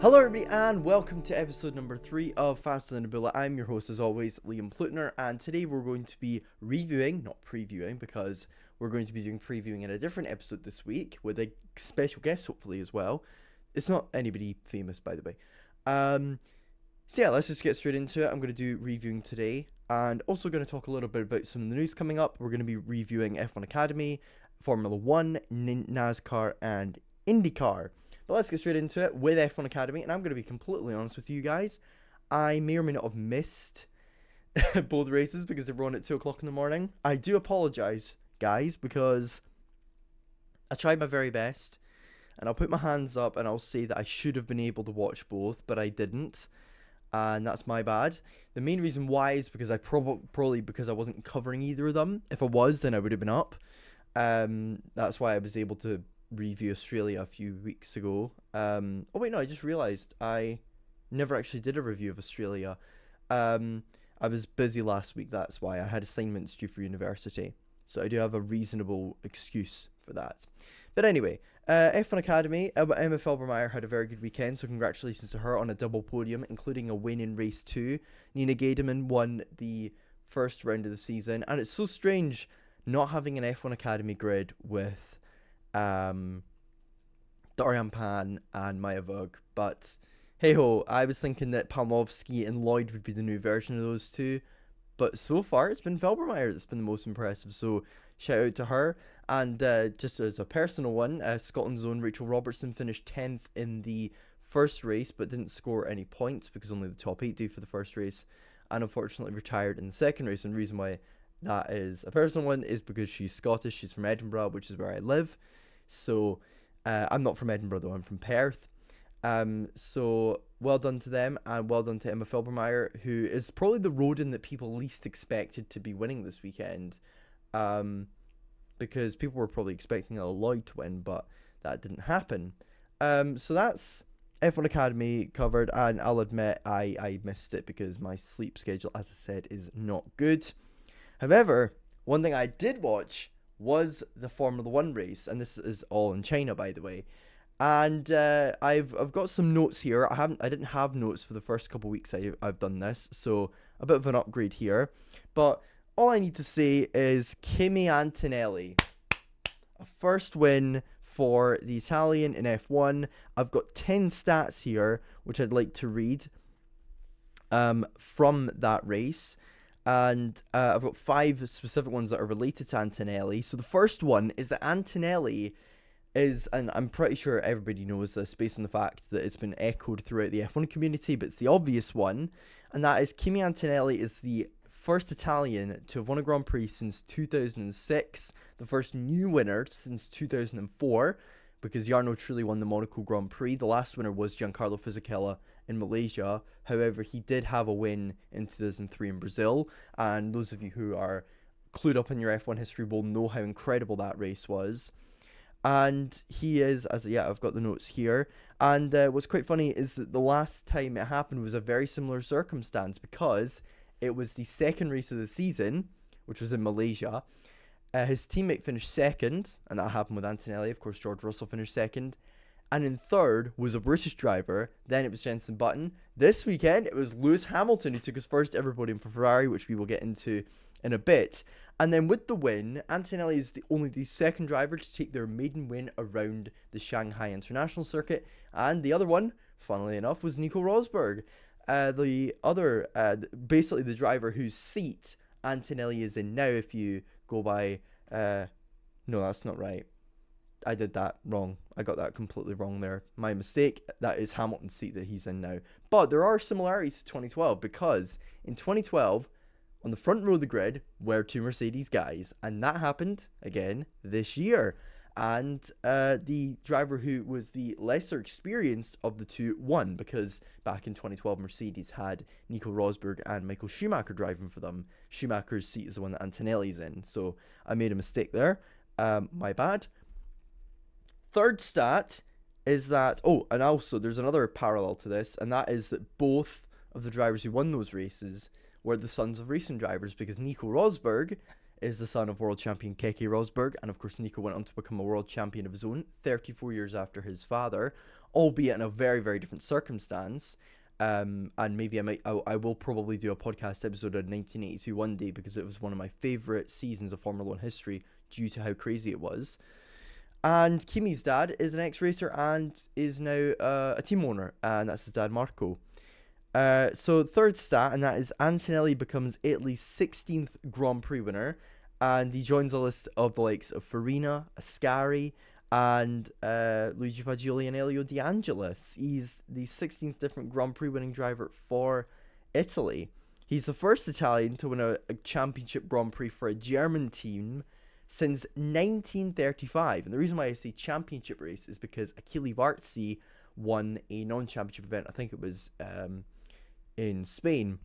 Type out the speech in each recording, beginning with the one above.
Hello everybody and welcome to episode number 3 of Faster Than a Bullet. I'm your host as always, Liam Ploetner, and today we're going to be reviewing, not previewing, because we're going to be doing previewing in a different episode this week with a special guest hopefully as well. It's not anybody famous, by the way. So yeah, let's just get straight into it. I'm going to do reviewing today and also going to talk a little bit about some of the news coming up. We're going to be reviewing F1 Academy, Formula 1, NASCAR and IndyCar. But let's get straight into it with F1 Academy, and I'm going to be completely honest with you guys. I may or may not have missed both races because they were on at 2 o'clock in the morning. I do apologise, guys, because I tried my very best, and I'll put my hands up and I'll say that I should have been able to watch both, but I didn't, and that's my bad. The main reason why is because I probably because I wasn't covering either of them. If I was, then I would have been up. That's why I was able to review Australia a few weeks ago. Oh wait, no, I just realised I never actually did a review of Australia. I was busy last week, that's why. I had assignments due for university, so I do have a reasonable excuse for that. But anyway, F1 Academy, Emma Felbermeyer had a very good weekend, so congratulations to her on a double podium, including a win in race 2. Nina Gaideman won the first round of the season, and it's so strange not having an F1 Academy grid with Dorian Pan and Maya Vug, but hey ho, I was thinking that Palmovsky and Lloyd would be the new version of those two, but so far it's been Felbermeyer that's been the most impressive, so shout out to her. And just as a personal one, Scotland's own Rachel Robertson finished 10th in the first race but didn't score any points because only the top 8 do for the first race, and unfortunately retired in the second race. And the reason why that is a personal one is because she's Scottish, she's from Edinburgh, which is where I live. So I'm not from Edinburgh though, I'm from Perth. So well done to them, and well done to Emma Felbermeyer, who is probably the Rodin that people least expected to be winning this weekend. Because people were probably expecting Lloyd to win, but that didn't happen. So that's F1 Academy covered, and I'll admit I missed it because my sleep schedule, as I said, is not good. However, one thing I did watch was the Formula 1 race, and this is all in China, by the way. And I've got some notes here. I didn't have notes for the first couple of weeks I've done this, so a bit of an upgrade here. But all I need to say is Kimi Antonelli, a first win for the Italian in F1. I've got 10 stats here, which I'd like to read from that race. And I've got 5 specific ones that are related to Antonelli. So the first one is that Antonelli is, and I'm pretty sure everybody knows this based on the fact that it's been echoed throughout the F1 community, but it's the obvious one. And that is Kimi Antonelli is the first Italian to have won a Grand Prix since 2006. The first new winner since 2004, because Jarno Trulli won the Monaco Grand Prix. The last winner was Giancarlo Fisichella in Malaysia. However, he did have a win in 2003 in Brazil, and those of you who are clued up in your F1 history will know how incredible that race was. And he is, I've got the notes here, and what's quite funny is that the last time it happened was a very similar circumstance, because it was the second race of the season, which was in Malaysia. His teammate finished second, and that happened with Antonelli. Of course, George Russell finished second. And in third was a British driver. Then it was Jenson Button. This weekend, it was Lewis Hamilton who took his first ever podium for Ferrari, which we will get into in a bit. And then with the win, Antonelli is only the second driver to take their maiden win around the Shanghai International Circuit. And the other one, funnily enough, was Nico Rosberg. Basically the driver whose seat Antonelli is in now, if you go by... no, that's not right. I did that wrong. I got that completely wrong there. My mistake. That is Hamilton's seat that he's in now. But there are similarities to 2012, because in 2012, on the front row of the grid were 2 Mercedes guys, and that happened again this year. And the driver who was the lesser experienced of the two won, because back in 2012, Mercedes had Nico Rosberg and Michael Schumacher driving for them. Schumacher's seat is the one that Antonelli's in, so I made a mistake there. My bad. Third stat is that, and also there's another parallel to this, and that is that both of the drivers who won those races were the sons of racing drivers, because Nico Rosberg is the son of world champion Keke Rosberg, and of course Nico went on to become a world champion of his own 34 years after his father. albeit in a very, very different circumstance. And maybe I will probably do a podcast episode on 1982 one day, because it was one of my favourite seasons of Formula 1 history due to how crazy it was. And Kimi's dad is an ex-racer and is now a team owner, and that's his dad, Marco. So third stat, and that is Antonelli becomes Italy's 16th Grand Prix winner, and he joins a list of the likes of Farina, Ascari, and Luigi Fagioli and Elio De Angelis. He's the 16th different Grand Prix winning driver for Italy. He's the first Italian to win a championship Grand Prix for a German team since 1935. And the reason why I say championship race is because Achille Varzi won a non-championship event. I think it was in Spain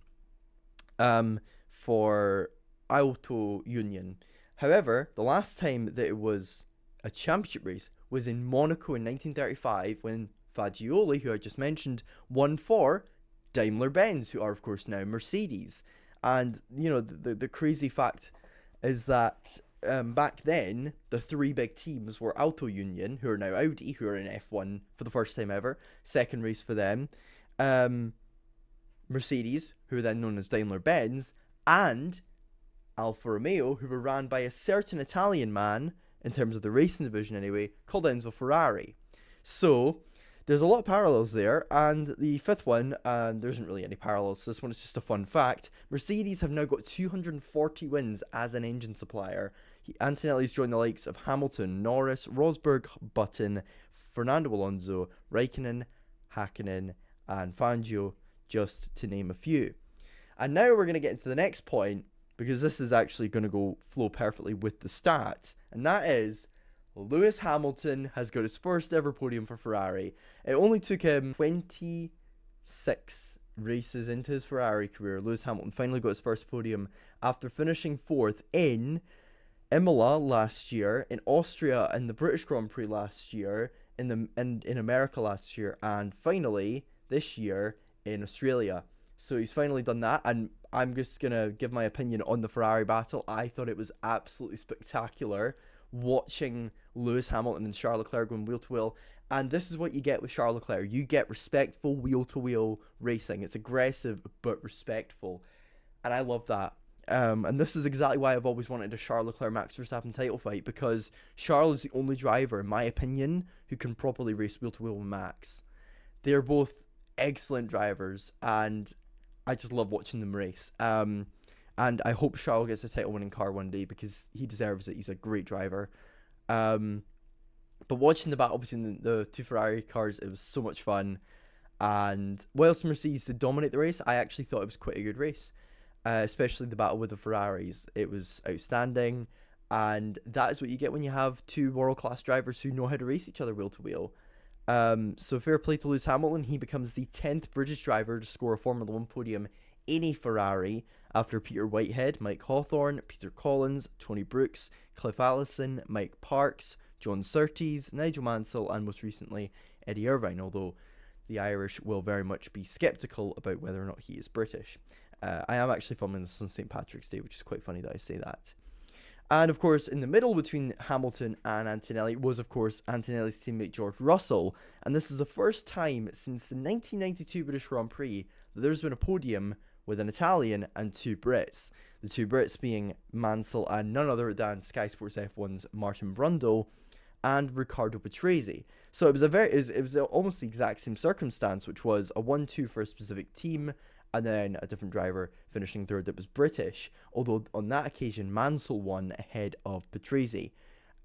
for Auto Union. However, the last time that it was a championship race was in Monaco in 1935, when Fagioli, who I just mentioned, won for Daimler-Benz, who are of course now Mercedes. And the crazy fact is that back then the three big teams were Auto Union, who are now Audi, who are in F1 for the first time ever, second race for them, Mercedes, who are then known as Daimler-Benz, and Alfa Romeo, who were ran by a certain Italian man, in terms of the racing division anyway, called Enzo Ferrari. So there's a lot of parallels there. And the fifth one, and there isn't really any parallels, so this one is just a fun fact. Mercedes have now got 240 wins as an engine supplier. Antonelli's joined the likes of Hamilton, Norris, Rosberg, Button, Fernando Alonso, Raikkonen, Hakkinen, and Fangio, just to name a few. And now we're going to get into the next point, because this is actually going to flow perfectly with the stat, and that is Lewis Hamilton has got his first ever podium for Ferrari. It only took him 26 races into his Ferrari career. Lewis Hamilton finally got his first podium after finishing fourth in Imola last year, in Austria in the British Grand Prix last year, in America last year, and finally this year in Australia. So he's finally done that, and I'm just going to give my opinion on the Ferrari battle. I thought it was absolutely spectacular watching Lewis Hamilton and Charles Leclerc going wheel to wheel. And this is what you get with Charles Leclerc. You get respectful wheel to wheel racing. It's aggressive but respectful. And I love that. And this is exactly why I've always wanted a Charles Leclerc Max Verstappen title fight, because Charles is the only driver, in my opinion, who can properly race wheel to wheel with Max. They're both excellent drivers, and I just love watching them race. And I hope Charles gets a title-winning car one day, because he deserves it. He's a great driver. But watching the battle between the two Ferrari cars, it was so much fun. And whilst Mercedes did dominate the race, I actually thought it was quite a good race. Especially the battle with the Ferraris. It was outstanding. And that is what you get when you have two world-class drivers who know how to race each other wheel-to-wheel. So fair play to Lewis Hamilton. He becomes the 10th British driver to score a Formula 1 podium in a Ferrari, after Peter Whitehead, Mike Hawthorne, Peter Collins, Tony Brooks, Cliff Allison, Mike Parks, John Surtees, Nigel Mansell, and most recently Eddie Irvine, although the Irish will very much be sceptical about whether or not he is British. I am actually filming this on St. Patrick's Day, which is quite funny that I say that. And of course, in the middle between Hamilton and Antonelli was, of course, Antonelli's teammate George Russell. And this is the first time since the 1992 British Grand Prix that there's been a podium with an Italian and two Brits. The two Brits being Mansell and none other than Sky Sports F1's Martin Brundle and Riccardo Patrese. So it was almost the exact same circumstance, which was a 1-2 for a specific team, and then a different driver finishing third that was British, although on that occasion Mansell won ahead of Patrese.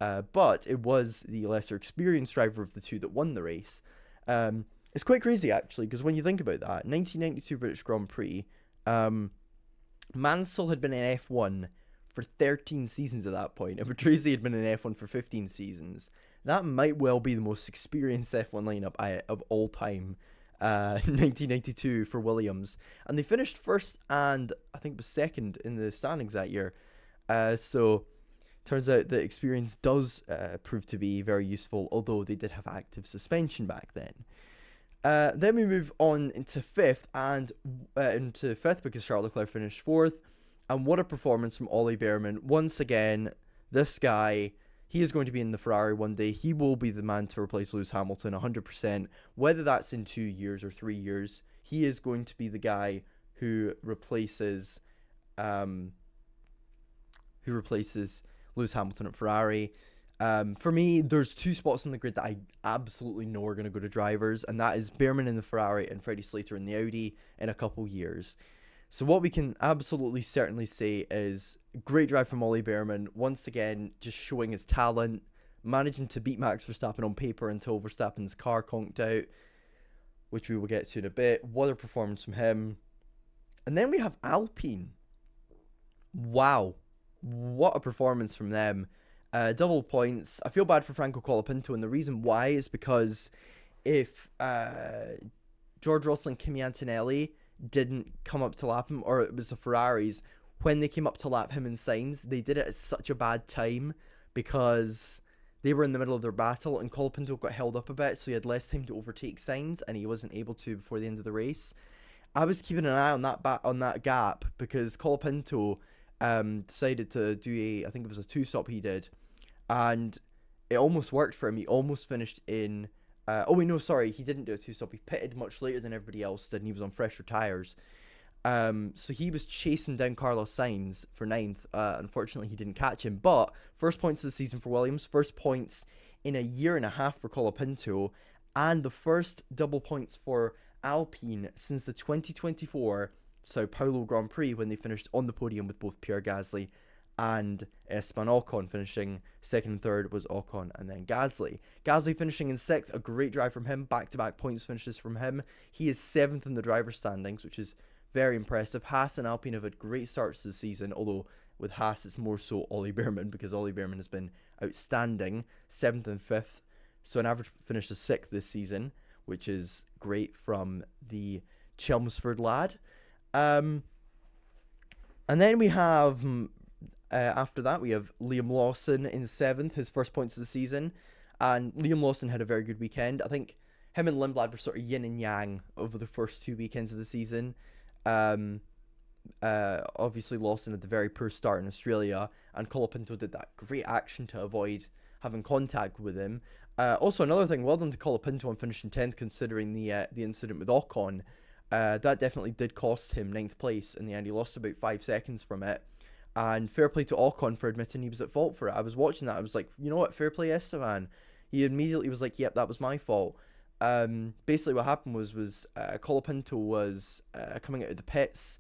But it was the lesser experienced driver of the two that won the race. It's quite crazy, actually, because when you think about that, 1992 British Grand Prix, Mansell had been in F1 for 13 seasons at that point, and Patrese had been in F1 for 15 seasons. That might well be the most experienced F1 lineup of all time. 1992 for Williams, and they finished first and I think was second in the standings that year. So turns out that experience does prove to be very useful, although they did have active suspension back then. Then we move on into fifth because Charles Leclerc finished fourth, and what a performance from Ollie Behrman. Once again, this guy, He is going to be in the Ferrari one day. He will be the man to replace Lewis Hamilton 100%. Whether that's in 2 years or 3 years, he is going to be the guy who replaces Lewis Hamilton at Ferrari. For me, there's 2 spots on the grid that I absolutely know are going to go to drivers, and that is Behrman in the Ferrari and Freddie Slater in the Audi in a couple years. So what we can absolutely certainly say is great drive from Ollie Behrman, once again just showing his talent, managing to beat Max Verstappen on paper until Verstappen's car conked out, which we will get to in a bit. What a performance from him. And then we have Alpine. Wow, what a performance from them. Double points. I feel bad for Franco Colapinto, and the reason why is because if George Russell and Kimi Antonelli didn't come up to lap him, or it was the Ferraris, when they came up to lap him in Sainz, they did it at such a bad time because they were in the middle of their battle, and Colapinto got held up a bit, so he had less time to overtake Sainz, and he wasn't able to before the end of the race. I was keeping an eye on that gap because Colapinto decided to do I think it was a 2-stop he did, and it almost worked for him. He almost finished in he didn't do a 2-stop. He pitted much later than everybody else did, and he was on fresher tires. So he was chasing down Carlos Sainz for 9th. Unfortunately, he didn't catch him. But first points of the season for Williams, first points in a year and a half for Colapinto, and the first double points for Alpine since the 2024 Sao Paulo Grand Prix, when they finished on the podium with both Pierre Gasly and Esteban Ocon. Finishing second and third was Ocon and then Gasly. Gasly finishing in 6th, a great drive from him, back-to-back points finishes from him. He is 7th in the driver's standings, which is very impressive. Haas and Alpine have had great starts to the season, although with Haas it's more so Ollie Behrman, because Ollie Behrman has been outstanding, 7th and 5th, so an average finish of 6th this season, which is great from the Chelmsford lad. And then we have after that, we have Liam Lawson in 7th, his first points of the season. And Liam Lawson had a very good weekend. I think him and Lindblad were sort of yin and yang over the first 2 weekends of the season. Obviously, Lawson had the very poor start in Australia, and Colapinto did that great action to avoid having contact with him. Also, another thing, well done to Colapinto on finishing 10th, considering the incident with Ocon. That definitely did cost him 9th place in the end. He lost about 5 seconds from it. And fair play to Ocon for admitting he was at fault for it. I was watching that. I was like, you know what? Fair play, Esteban. He immediately was like, yep, that was my fault. Basically what happened was Colapinto was coming out of the pits.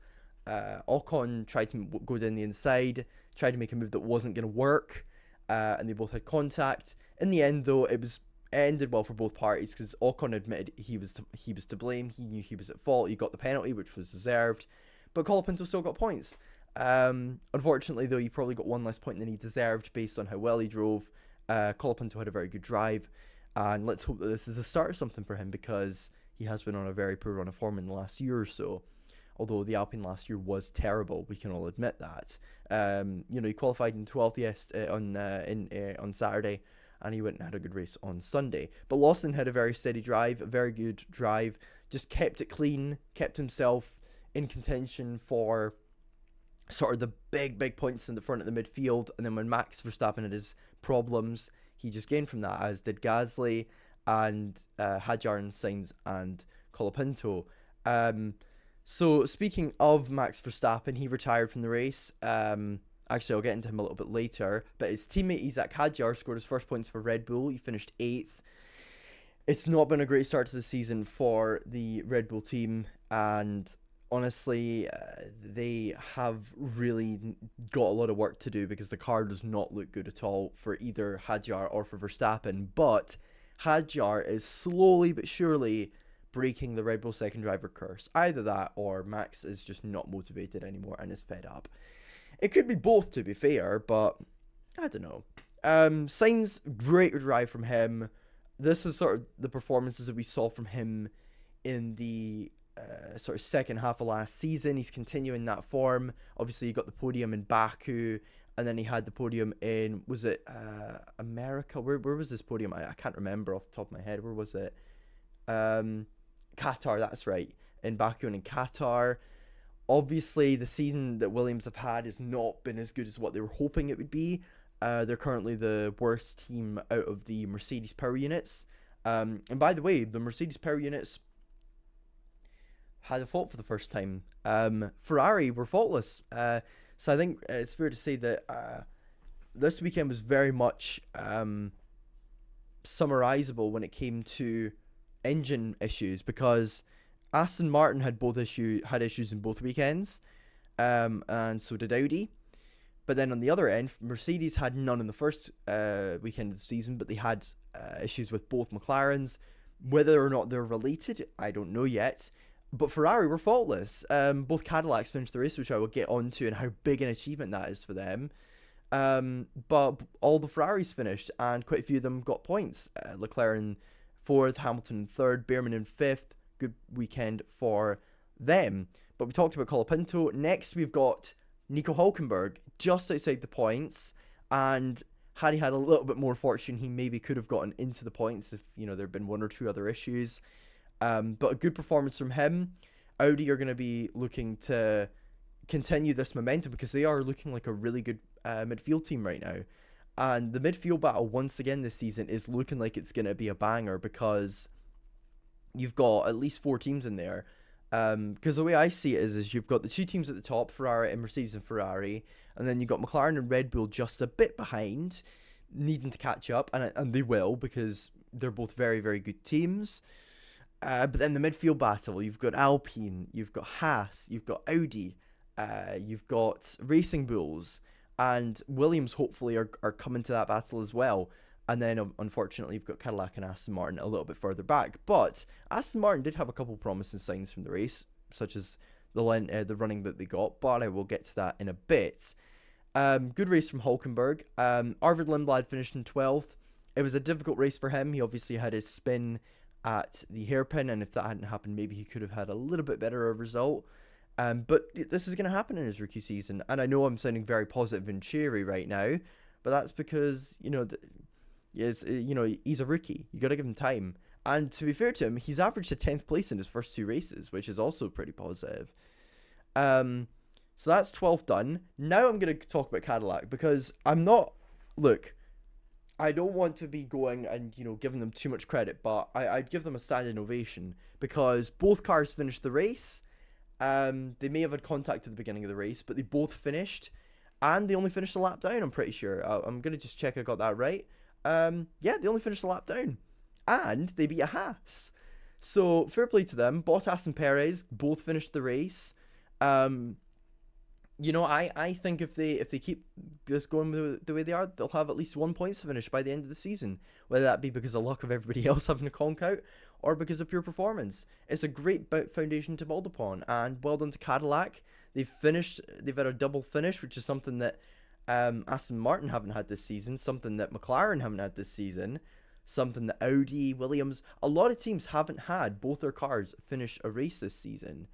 Ocon tried to go down the inside, tried to make a move that wasn't going to work. And they both had contact. In the end, though, it ended well for both parties because Ocon admitted he was to blame. He knew he was at fault. He got the penalty, which was deserved. But Colapinto still got points. Unfortunately, though, he probably got one less point than he deserved based on how well he drove. Colapinto had a very good drive, and let's hope that this is the start of something for him, because he has been on a very poor run of form in the last year or so. Although the Alpine last year was terrible, we can all admit that. He qualified in 12th on Saturday, and he went and had a good race on Sunday. But Lawson had a very steady drive, a very good drive, just kept it clean, kept himself in contention for sort of the big points in the front of the midfield, and then when Max Verstappen had his problems, he just gained from that, as did Gasly and Hadjar and Sainz and Colapinto. So speaking of Max Verstappen, he retired from the race. Actually, I'll get into him a little bit later, but his teammate Isaac Hadjar scored his first points for Red Bull. He finished 8th. It's not been a great start to the season for the Red Bull team, and honestly, they have really got a lot of work to do, because the car does not look good at all for either Hadjar or for Verstappen. But Hadjar is slowly but surely breaking the Red Bull second driver curse. Either that, or Max is just not motivated anymore and is fed up. It could be both, to be fair, but I don't know. Sainz, great drive from him. This is sort of the performances that we saw from him in the sort of second half of last season. He's continuing that form. Obviously, he got the podium in Baku, and then he had the podium in, was it America? Where was this podium? I can't remember off the top of my head. Where was it? Qatar, that's right. In Baku and in Qatar. Obviously, the season that Williams have had has not been as good as what they were hoping it would be. They're currently the worst team out of the Mercedes power units. And by the way, the Mercedes power units had a fault for the first time. Ferrari were faultless. So I think it's fair to say that this weekend was very much summarizable when it came to engine issues, because Aston Martin had issues in both weekends, and so did Audi. But then on the other end, Mercedes had none in the first weekend of the season, but they had issues with both McLarens. Whether or not they're related, I don't know yet. But Ferrari were faultless. Both Cadillacs finished the race, which I will get onto, and how big an achievement that is for them. But all the Ferraris finished, and quite a few of them got points. Leclerc in 4th, Hamilton in 3rd, Behrman in 5th. Good weekend for them. But we talked about Colapinto. Next, we've got Nico Hülkenberg just outside the points, and had he had a little bit more fortune, he maybe could have gotten into the points if there had been one or two other issues. But a good performance from him. Audi are going to be looking to continue this momentum, because they are looking like a really good midfield team right now. And the midfield battle once again this season is looking like it's going to be a banger, because you've got at least 4 teams in there. Because the way I see it is you've got the 2 teams at the top, Ferrari and Mercedes and Ferrari, and then you've got McLaren and Red Bull just a bit behind, needing to catch up, and they will, because they're both very, very good teams. But then the midfield battle, you've got Alpine, you've got Haas, you've got Audi, you've got Racing Bulls, and Williams hopefully are coming to that battle as well. And then, unfortunately, you've got Cadillac and Aston Martin a little bit further back. But Aston Martin did have a couple promising signs from the race, such as the running that they got, but I will get to that in a bit. Good race from Hülkenberg. Arvid Lindblad finished in 12th. It was a difficult race for him. He obviously had his spin at the hairpin, and if that hadn't happened, maybe he could have had a little bit better of a result. But this is going to happen in his rookie season, and I know I'm sounding very positive and cheery right now, but that's because, he's a rookie. You got to give him time. And to be fair to him, he's averaged a 10th place in his first 2 races, which is also pretty positive. So that's 12th done. Now I'm going to talk about Cadillac, because I don't want to be going and, giving them too much credit, but I'd give them a standing ovation, because both cars finished the race. They may have had contact at the beginning of the race, but they both finished, and they only finished a lap down, I'm pretty sure. I'm going to just check I got that right. They only finished a lap down, and they beat a Haas. So fair play to them. Bottas and Perez both finished the race. I think if they keep this going the way they are, they'll have at least 1 point to finish by the end of the season, whether that be because of luck of everybody else having a conk out, or because of pure performance. It's a great foundation to build upon, and well done to Cadillac. They've had a double finish, which is something that Aston Martin haven't had this season, something that McLaren haven't had this season, something that Audi, Williams, a lot of teams haven't had both their cars finish a race this season.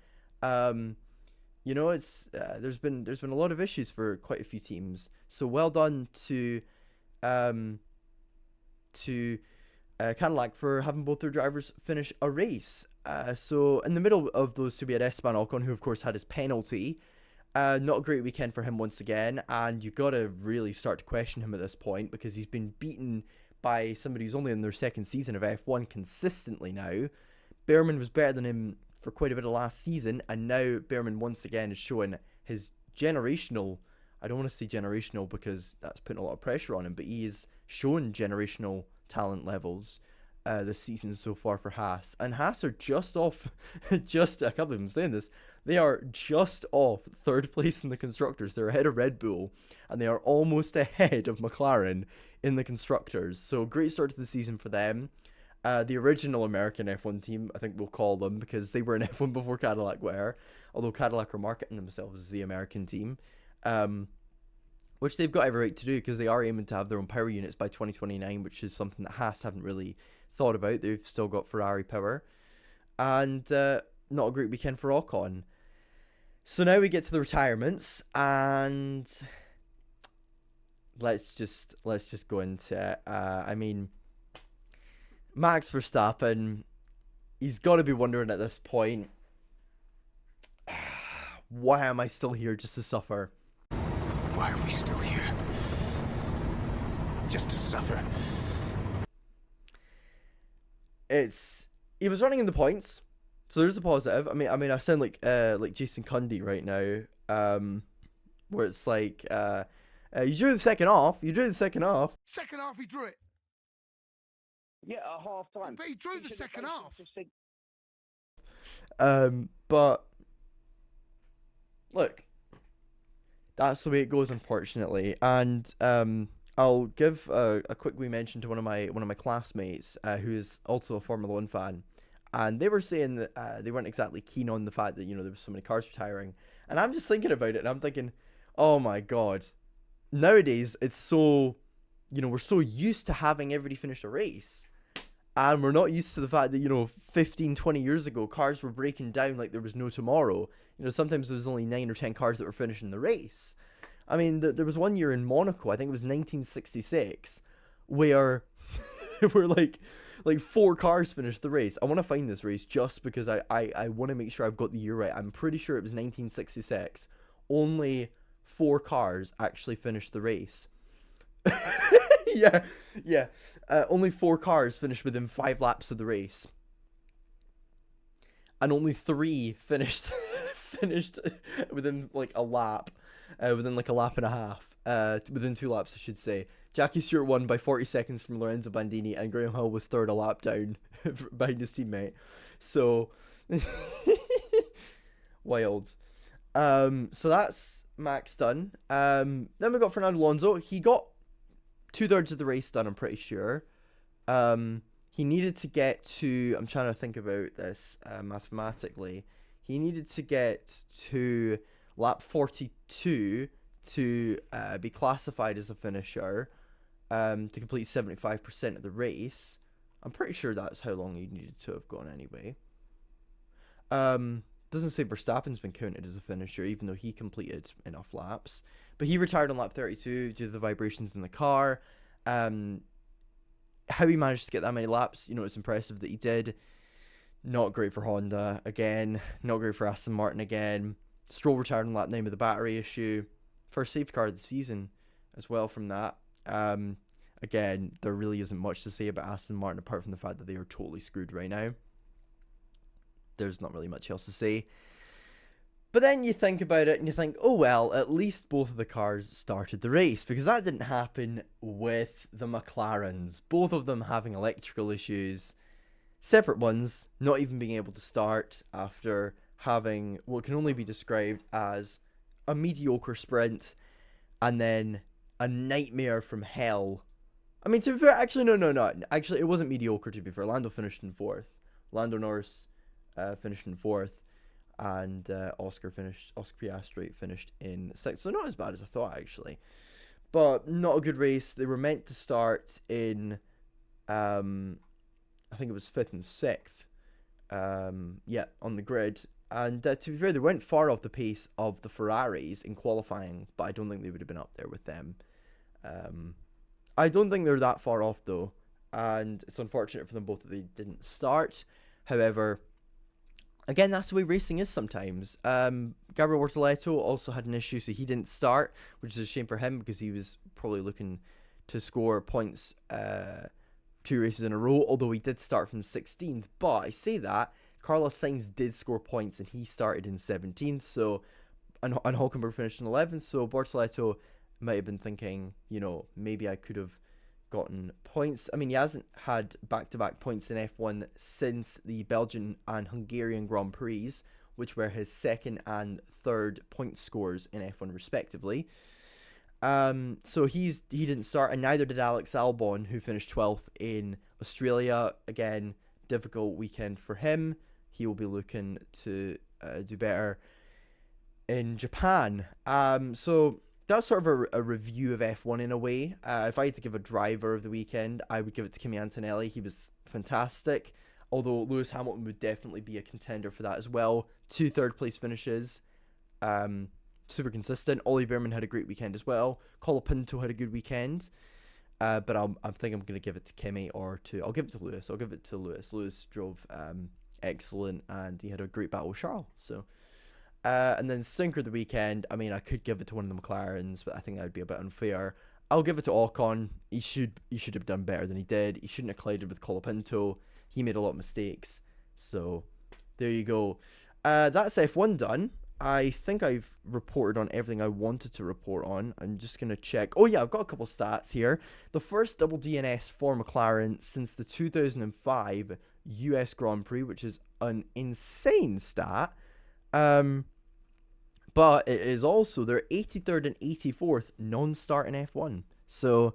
It's there's been a lot of issues for quite a few teams. So well done to Cadillac for having both their drivers finish a race. So in the middle of those two, we had Esteban Ocon, who of course had his penalty. Not a great weekend for him once again, and you gotta really start to question him at this point, because he's been beaten by somebody who's only in their second season of F1 consistently now. Behrman was better than him for quite a bit of last season, and now Behrman once again is showing his generational, I don't want to say generational because that's putting a lot of pressure on him, but he is showing generational talent levels this season so far for Haas. And Haas are just off, I can't believe I'm saying this, they are just off 3rd place in the Constructors. They're ahead of Red Bull, and they are almost ahead of McLaren in the Constructors. So great start to the season for them. The original American F1 team, I think we'll call them, because they were in F1 before Cadillac were, although Cadillac are marketing themselves as the American team, which they've got every right to do, because they are aiming to have their own power units by 2029, which is something that Haas haven't really thought about. They've still got Ferrari power, and not a great weekend for Ocon. So now we get to the retirements, and let's just go into it. Max Verstappen, he's got to be wondering at this point, why am I still here just to suffer? Why are we still here? just to suffer. He was running in the points, so there's the positive. I mean, I sound like Jason Cundy right now, where it's like, you drew the second off. Second half, he drew it. Yeah, at half time. But he drew the second half. But look, that's the way it goes, unfortunately. And I'll give a quick wee mention to one of my classmates, who is also a Formula One fan, and they were saying that they weren't exactly keen on the fact that, you know, there was so many cars retiring. And I'm just thinking about it, and I'm thinking, oh my god, nowadays it's so, you know, we're so used to having everybody finish a race. And we're not used to the fact that, you know, 15, 20 years ago, cars were breaking down like there was no tomorrow. You know, sometimes there was only 9 or 10 cars that were finishing the race. I mean, there was one year in Monaco, I think it was 1966, where where like 4 cars finished the race. I want to find this race just because I want to make sure I've got the year right. I'm pretty sure it was 1966. Only 4 cars actually finished the race. Yeah. Only 4 cars finished within 5 laps of the race, and only 3 finished within like a lap, within like a lap and a half, within 2 laps, I should say. Jackie Stewart won by 40 seconds from Lorenzo Bandini, and Graham Hill was third a lap down behind his teammate. So wild. So that's Max done. Then we got Fernando Alonso. He got 2/3 of the race done, I'm pretty sure. He needed to get to, I'm trying to think about this mathematically. He needed to get to lap 42 to be classified as a finisher, to complete 75% of the race. I'm pretty sure that's how long he needed to have gone anyway. Doesn't say Verstappen's been counted as a finisher, even though he completed enough laps. But he retired on lap 32 due to the vibrations in the car. How he managed to get that many laps, you know, it's impressive that he did. Not great for Honda again. Not great for Aston Martin again. Stroll retired on lap 9 with a battery issue. First safety car of the season as well from that. Again, there really isn't much to say about Aston Martin apart from the fact that they are totally screwed right now. There's not really much else to say. But then you think about it and you think, oh well, at least both of the cars started the race, because that didn't happen with the McLarens. Both of them having electrical issues, separate ones, not even being able to start after having what can only be described as a mediocre sprint and then a nightmare from hell. I mean, to be fair, actually, no. Actually, it wasn't mediocre, to be fair. Lando finished in 4th. Lando Norris finished in 4th. And Oscar Piastri finished in 6th. So not as bad as I thought, actually. But not a good race. They were meant to start in, I think it was 5th and 6th. On the grid. And to be fair, they weren't far off the pace of the Ferraris in qualifying, but I don't think they would have been up there with them. I don't think they're that far off, though. And it's unfortunate for them both that they didn't start. However, again, that's the way racing is sometimes. Gabriel Bortoleto also had an issue, so he didn't start, which is a shame for him because he was probably looking to score points 2 races in a row, although he did start from 16th. But I say that, Carlos Sainz did score points and he started in 17th, so and Hülkenberg finished in 11th, so Bortoleto might have been thinking, you know, maybe I could have gotten points. I mean, he hasn't had back-to-back points in F1 since the Belgian and Hungarian Grand Prix, which were his 2nd and 3rd point scores in F1 respectively. So he didn't start, and neither did Alex Albon, who finished 12th in Australia. Again, difficult weekend for him. He will be looking to do better in Japan. So that's sort of a review of F1 in a way. If I had to give a driver of the weekend, I would give it to Kimi Antonelli. He was fantastic, although Lewis Hamilton would definitely be a contender for that as well. 2 third-place finishes. Super consistent. Ollie Behrman had a great weekend as well. Colapinto had a good weekend. But I think I'm going to give it to Kimi I'll give it to Lewis. I'll give it to Lewis. Lewis drove excellent, and he had a great battle with Charles. So, and then stinker of the weekend, I mean, I could give it to one of the McLarens, but I think that would be a bit unfair. I'll give it to Ocon. He should have done better than he did. He shouldn't have collided with Colapinto. He made a lot of mistakes. So there you go. That's F1 done. I think I've reported on everything I wanted to report on. I'm just going to check. Oh, yeah, I've got a couple stats here. The first double DNS for McLaren since the 2005 US Grand Prix, which is an insane stat. But it is also their 83rd and 84th non-start in F1. So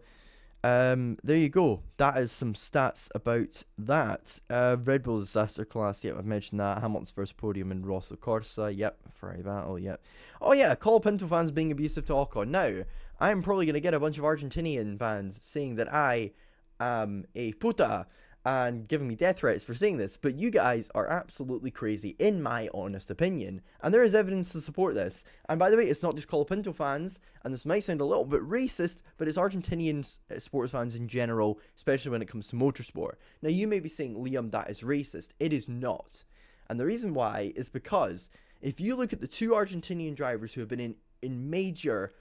there you go. That is some stats about that. Red Bull disaster class. Yep, I've mentioned that. Hamilton's first podium in Rosso Corsa. Yep, Ferrari battle. Yep. Oh yeah, Colapinto fans being abusive to Ocon. Now, I'm probably going to get a bunch of Argentinian fans saying that I am a puta and giving me death threats for saying this, but you guys are absolutely crazy, in my honest opinion, and there is evidence to support this. And by the way, it's not just Colapinto fans, and this might sound a little bit racist, but it's Argentinian sports fans in general, especially when it comes to motorsport. Now, you may be saying, Liam, that is racist. It is not. And the reason why is because if you look at the two Argentinian drivers who have been in major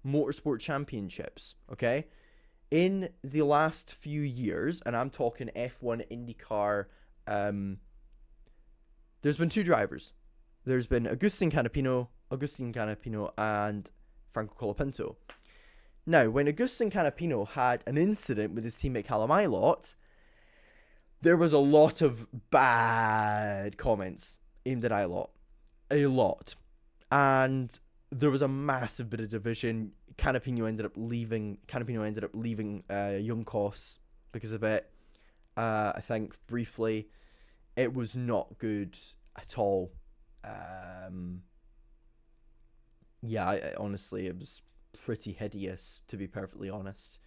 motorsport championships, okay, in the last few years, and I'm talking F1, IndyCar, there's been two drivers. There's been Agustin Canapino, and Franco Colapinto. Now, when Agustin Canapino had an incident with his teammate Callum Ilott, there was a lot of bad comments aimed at Ilott. A lot. And there was a massive bit of division. Canapino ended up leaving Young Cos because of it. I think briefly, it was not good at all. Honestly, it was pretty hideous, to be perfectly honest.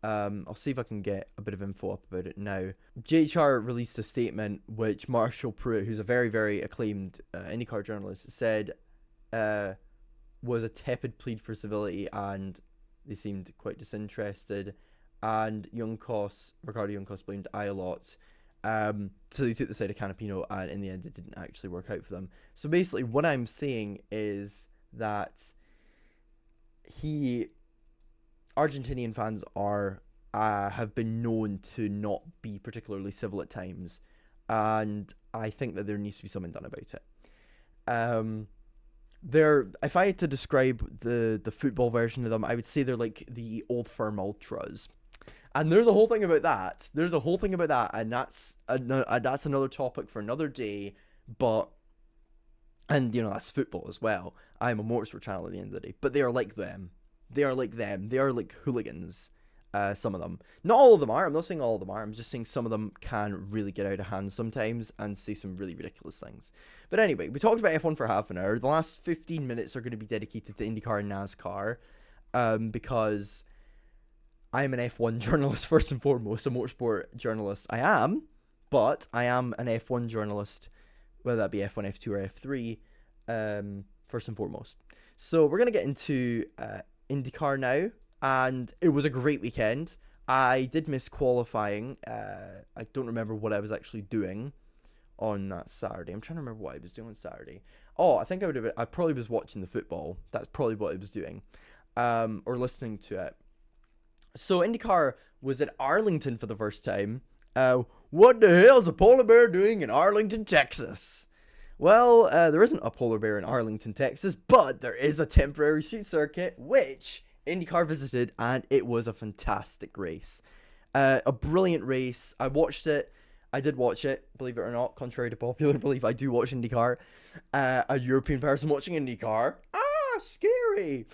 I'll see if I can get a bit of info up about it now. JHR released a statement which Marshall Pruitt, who's a very, very acclaimed IndyCar journalist, said was a tepid plea for civility, and they seemed quite disinterested. And Ricardo Young Cos blamed Ilott. So they took the side of Canapino, and in the end, it didn't actually work out for them. So basically, what I'm saying is that Argentinian fans have been known to not be particularly civil at times, and I think that there needs to be something done about it. If I had to describe the football version of them, I would say they're like the Old Firm Ultras. And there's a whole thing about that. And that's another topic for another day. And that's football as well. I'm a motorsport channel at the end of the day. But they are like them. They are like hooligans. Some of them. Not all of them are. I'm not saying all of them are. I'm just saying some of them can really get out of hand sometimes and say some really ridiculous things. But anyway, we talked about F1 for half an hour. The last 15 minutes are going to be dedicated to IndyCar and NASCAR, because I'm an F1 journalist first and foremost, a motorsport journalist. I am an F1 journalist, whether that be F1, F2, or F3, first and foremost. So we're going to get into IndyCar now. And it was a great weekend. I did miss qualifying. I don't remember what I was actually doing on that Saturday. I'm trying to remember what I was doing on Saturday. Oh, I think I probably was watching the football. That's probably what I was doing. Or listening to it. So IndyCar was at Arlington for the first time. What the hell is a polar bear doing in Arlington, Texas? Well, there isn't a polar bear in Arlington, Texas, but there is a temporary street circuit, which IndyCar visited, and it was a fantastic race. A brilliant race. I watched it. I did watch it, believe it or not, contrary to popular belief. I do watch IndyCar. A European person watching IndyCar. Scary.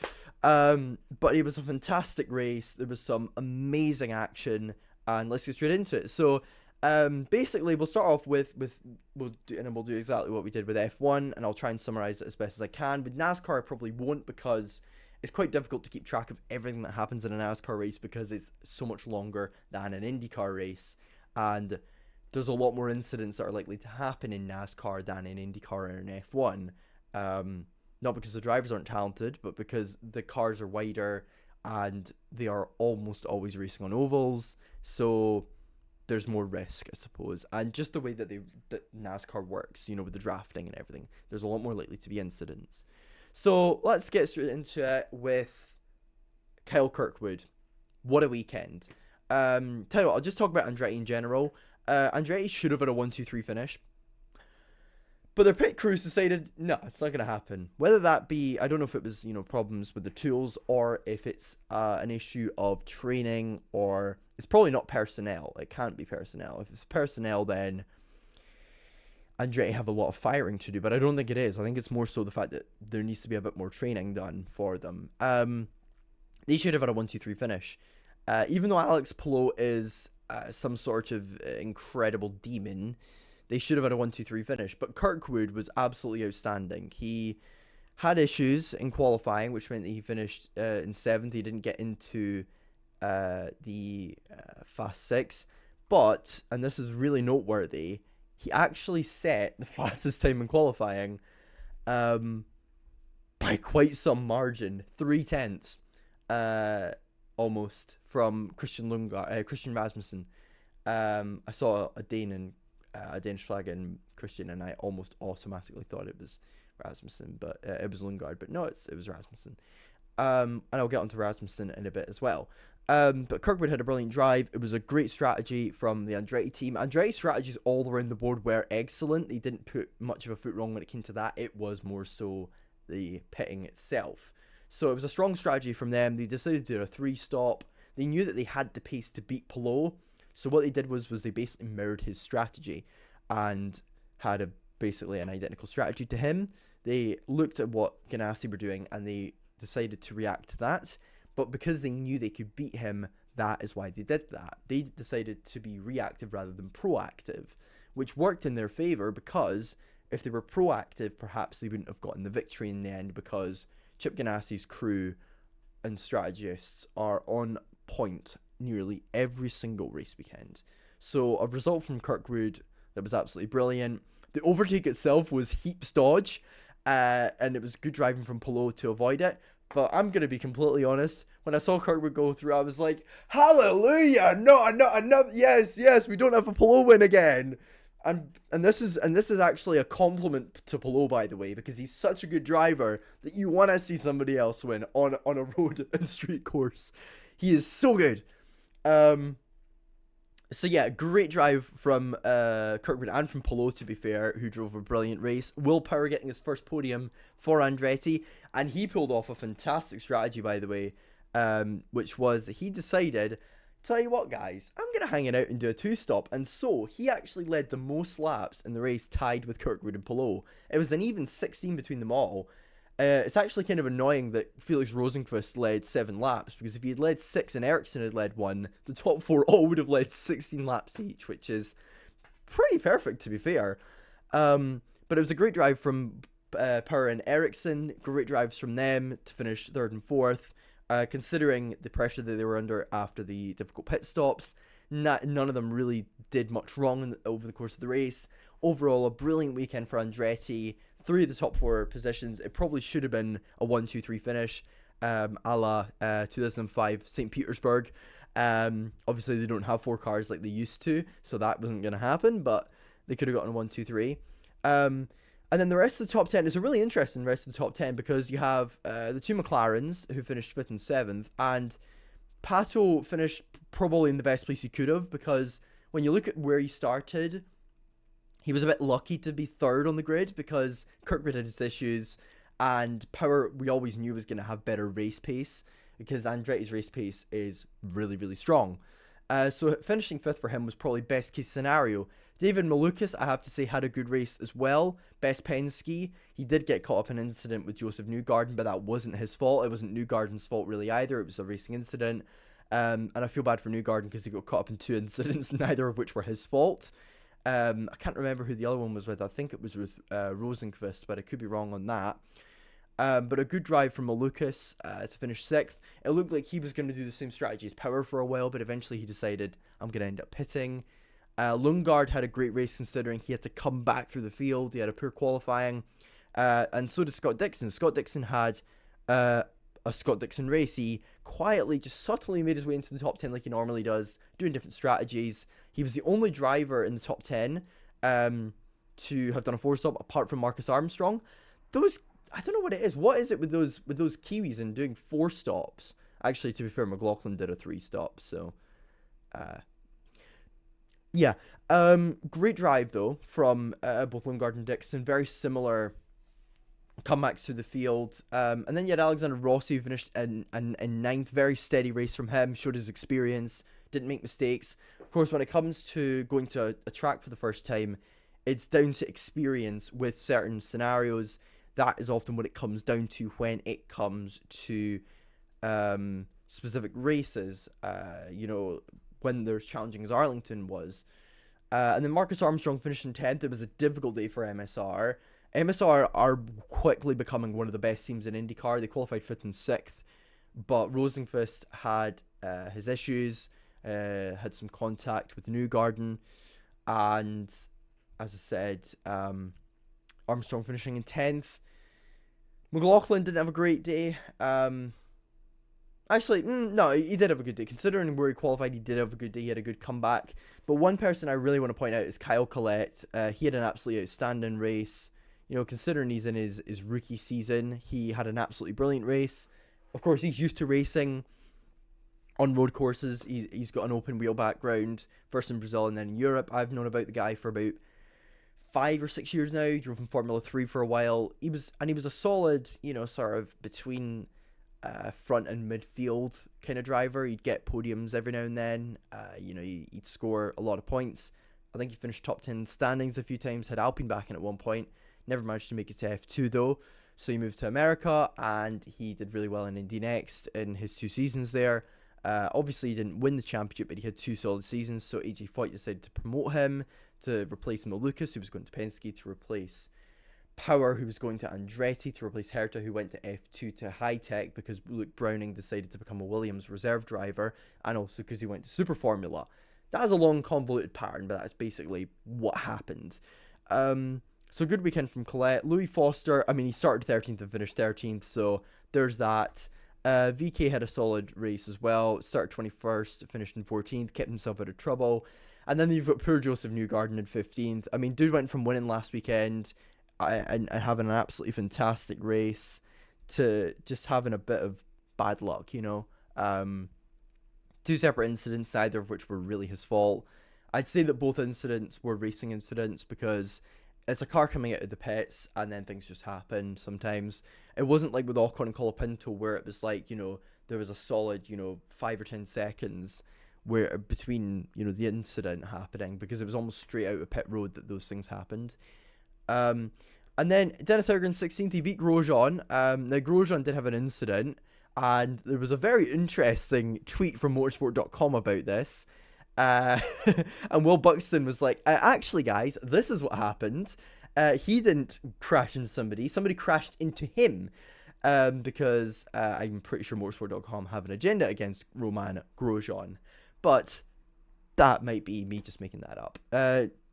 But it was a fantastic race. There was some amazing action, and let's get straight into it. So, basically, we'll start off we'll do exactly what we did with F1, and I'll try and summarize it as best as I can. With NASCAR, I probably won't, because it's quite difficult to keep track of everything that happens in a NASCAR race because it's so much longer than an IndyCar race, and there's a lot more incidents that are likely to happen in NASCAR than in IndyCar and in F1. Not because the drivers aren't talented, but because the cars are wider and they are almost always racing on ovals, so there's more risk, I suppose. And just the way that NASCAR works, with the drafting and everything, there's a lot more likely to be incidents. So let's get straight into it with Kyle Kirkwood. What a weekend. Tell you what, I'll just talk about Andretti in general. Andretti should have had a 1-2-3 finish. But their pit crews decided, no, it's not going to happen. Whether that be, I don't know if it was, problems with the tools, or if it's an issue of training, or it's probably not personnel. It can't be personnel. If it's personnel, then Andretti have a lot of firing to do, but I don't think it is. I think it's more so the fact that there needs to be a bit more training done for them. They should have had a 1-2-3 finish. Even though Alex Palou is some sort of incredible demon, they should have had a 1-2-3 finish. But Kirkwood was absolutely outstanding. He had issues in qualifying, which meant that he finished in 7th. He didn't get into the Fast 6. But, and this is really noteworthy, he actually set the fastest time in qualifying by quite some margin. 0.3 almost from Christian Rasmussen. I saw a Danish flag in Christian, and I almost automatically thought it was Rasmussen, but it was Lundgaard. But no, it was Rasmussen. And I'll get onto Rasmussen in a bit as well. But Kirkwood had a brilliant drive. It was a great strategy from the Andretti team. Andretti's strategies all around the board were excellent. They didn't put much of a foot wrong when it came to that. It was more so the pitting itself. So it was a strong strategy from them. They decided to do a 3-stop. They knew that they had the pace to beat Palou. So what they did was they basically mirrored his strategy and had basically an identical strategy to him. They looked at what Ganassi were doing and they decided to react to that. But because they knew they could beat him, that is why they did that. They decided to be reactive rather than proactive, which worked in their favour, because if they were proactive, perhaps they wouldn't have gotten the victory in the end, because Chip Ganassi's crew and strategists are on point nearly every single race weekend. So a result from Kirkwood that was absolutely brilliant. The overtake itself was heaps dodge, and it was good driving from Palou to avoid it. But I'm going to be completely honest, when I saw Kirkwood go through, I was like, hallelujah, no, yes, we don't have a Palou win again. And this is actually a compliment to Palou, by the way, because he's such a good driver that you want to see somebody else win on a road and street course. He is so good. So yeah, great drive from Kirkwood and from Palou, to be fair, who drove a brilliant race. Will Power getting his first podium for Andretti, and he pulled off a fantastic strategy, by the way, which was he decided, tell you what guys, I'm going to hang it out and do a 2-stop, and so he actually led the most laps in the race, tied with Kirkwood and Palou. It was an even 16 between them all. It's actually kind of annoying that Felix Rosenqvist led 7 laps, because if he had led 6 and Ericsson had led 1, the top 4 all would have led 16 laps each, which is pretty perfect, to be fair. But it was a great drive from Power and Ericsson, great drives from them to finish 3rd and 4th, considering the pressure that they were under after the difficult pit stops. None of them really did much wrong over the course of the race. Overall, a brilliant weekend for Andretti. 3 of the top 4 positions. It probably should have been a 1-2-3 finish, a la 2005 St. Petersburg. Obviously, they don't have 4 cars like they used to, so that wasn't going to happen, but they could have gotten a 1-2-3. And then the rest of the top 10 is a really interesting rest of the top 10, because you have the 2 McLarens, who finished 5th and 7th, and Pato finished probably in the best place he could have, because when you look at where he started, he was a bit lucky to be 3rd on the grid, because Kirkwood had his issues, and Power, we always knew, was going to have better race pace, because Andretti's race pace is really, really strong. So finishing 5th for him was probably best case scenario. David Malukas, I have to say, had a good race as well. Best Penske. He did get caught up in an incident with Joseph Newgarden, but that wasn't his fault. It wasn't Newgarden's fault really either. It was a racing incident. And I feel bad for Newgarden because he got caught up in 2 incidents, neither of which were his fault. I can't remember who the other one was with. I think it was with Rosenqvist, but I could be wrong on that. But a good drive from Malukas to finish 6th. It looked like he was going to do the same strategy as Power for a while, but eventually he decided, I'm going to end up pitting. Lundgaard had a great race, considering he had to come back through the field. He had a poor qualifying. And so did Scott Dixon. Scott Dixon had a Scott Dixon race. He quietly, just subtly made his way into the top 10 like he normally does, doing different strategies. He was the only driver in the top 10 to have done a 4-stop, apart from Marcus Armstrong. Those, I don't know what it is. What is it with those Kiwis and doing 4 stops? Actually, to be fair, McLaughlin did a 3-stop, so yeah. Great drive though from both Lundgaard and Dixon. Very similar comebacks to the field. And then you had Alexander Rossi, who finished in ninth. Very steady race from him. Showed his experience. Didn't make mistakes. Of course, when it comes to going to a track for the first time, it's down to experience with certain scenarios. That is often what it comes down to when it comes to specific races. When they're as challenging as Arlington was. And then Marcus Armstrong finished in 10th. It was a difficult day for MSR. MSR are quickly becoming one of the best teams in IndyCar. They qualified 5th and 6th. But Rosenqvist had his issues, had some contact with Newgarden. And as I said, Armstrong finishing in 10th. McLaughlin didn't have a great day. Actually, no, he did have a good day. Considering where he qualified, he did have a good day. He had a good comeback. But one person I really want to point out is Kyle Collette. He had an absolutely outstanding race. Considering he's in his rookie season, he had an absolutely brilliant race. Of course, he's used to racing on road courses. He's got an open wheel background, first in Brazil and then in Europe. I've known about the guy for about 5 or 6 years now. He drove in Formula 3 for a while. He was a solid, sort of between front and midfield kind of driver. He'd get podiums every now and then. He'd score a lot of points. I think he finished top 10 standings a few times. Had Alpine back in at one point. Never managed to make it to F2 though. So he moved to America and he did really well in Indy Next in his 2 seasons there. Obviously he didn't win the championship, but he had 2 solid seasons. So AJ Foyt decided to promote him to replace Mo Lucas, who was going to Penske, to replace Power, who was going to Andretti, to replace Herta, who went to F2 to High Tech because Luke Browning decided to become a Williams reserve driver, and also because he went to Super Formula. That is a long, convoluted pattern, but that's basically what happened. So good weekend from Collette. Louis Foster, he started 13th and finished 13th, so there's that. VK had a solid race as well. Started 21st, finished in 14th, kept himself out of trouble. And then you've got poor Joseph Newgarden in 15th. Dude went from winning last weekend and having an absolutely fantastic race to just having a bit of bad luck, 2 separate incidents, neither of which were really his fault. I'd say that both incidents were racing incidents because it's a car coming out of the pits and then things just happen sometimes. It wasn't like with Ocon and Colapinto where it was like, there was a solid, 5 or 10 seconds where between, the incident happening, because it was almost straight out of pit road that those things happened. And then Dennis Hauger in 16th, he beat Grosjean. Now Grosjean did have an incident, and there was a very interesting tweet from motorsport.com about this. And Will Buxton was like, actually guys, this is what happened. He didn't crash into somebody crashed into him. Because I'm pretty sure motorsport.com have an agenda against Romain Grosjean. But that might be me just making that up.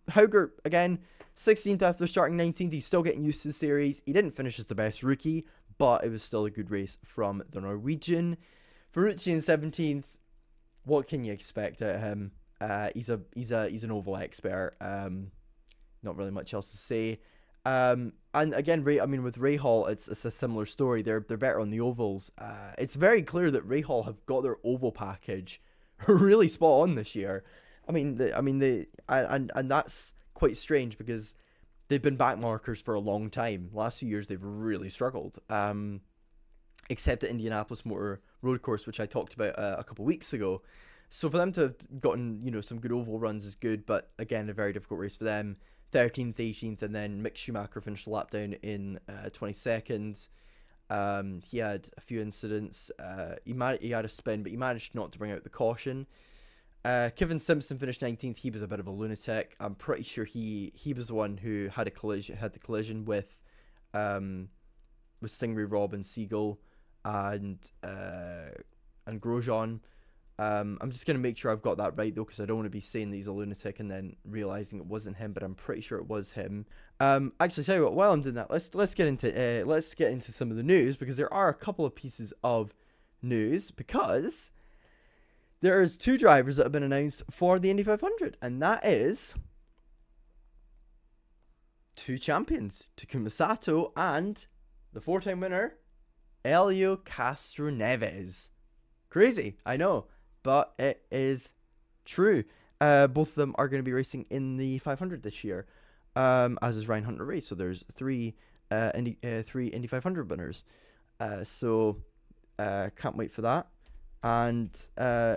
Hauger, again, 16th after starting 19th. He's still getting used to the series. He didn't finish as the best rookie, but it was still a good race from the Norwegian. Ferrucci in 17th. What can you expect out of him? He's an oval expert. Not really much else to say. And again, with Rahal, it's a similar story. They're better on the ovals. It's very clear that Rahal have got their oval package really spot on this year. And that's quite strange because they've been back markers for a long time. Last few years they've really struggled. Except at Indianapolis Motor Road Course, which I talked about a couple weeks ago. So for them to have gotten some good oval runs is good, but again a very difficult race for them. 13th, 18th, and then Mick Schumacher finished the lap down in 22nd. He had a few incidents. He had a spin, but he managed not to bring out the caution. Kevin Simpson finished 19th. He was a bit of a lunatic. I'm pretty sure he was the one who had the collision with Stingray, Robb, and Siegel, and Grosjean. I'm just going to make sure I've got that right, though, because I don't want to be saying that he's a lunatic and then realising it wasn't him, but I'm pretty sure it was him. Actually, tell you what, while I'm doing that, let's get into some of the news, because there are a couple of pieces of news, because there's 2 drivers that have been announced for the Indy 500, and that is 2 champions, Takuma Sato and the 4-time winner, Helio Castroneves. Crazy, I know, but it is true. Both of them are going to be racing in the 500 this year, as is Ryan Hunter-Reay. So there's three Indy 500 winners. So can't wait for that. And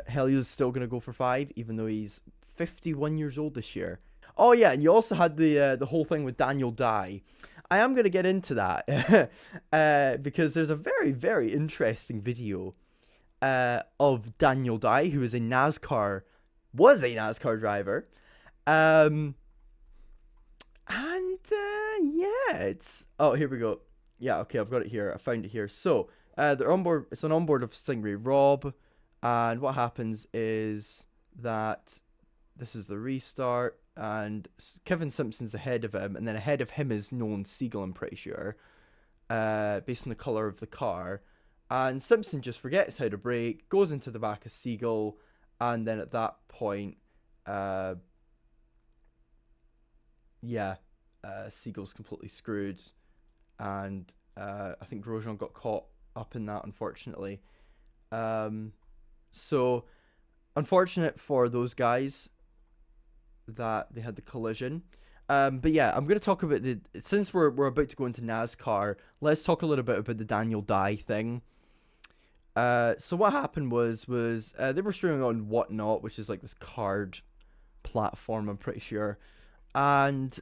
Helio's still going to go for 5, even though he's 51 years old this year. Oh yeah, and you also had the whole thing with Daniel Dye. I am going to get into that because there's a very, very interesting video of Daniel Dye, who was a NASCAR driver. And yeah, here we go. Yeah, okay, I've got it here. I found it here. So they're on board. It's an onboard of Stingray Rob, and what happens is that this is the restart, and Kevin Simpson's ahead of him, and then ahead of him is Nolan Siegel, I'm pretty sure, based on the color of the car. And Simpson just forgets how to brake, goes into the back of Siegel, and then at that point, Siegel's completely screwed, and I think Grosjean got caught up in that, unfortunately. So, unfortunate for those guys that they had the collision. But yeah, I'm going to talk about since we're about to go into NASCAR, let's talk a little bit about the Daniel Dye thing. So what happened was they were streaming on Whatnot, which is like this card platform, I'm pretty sure. And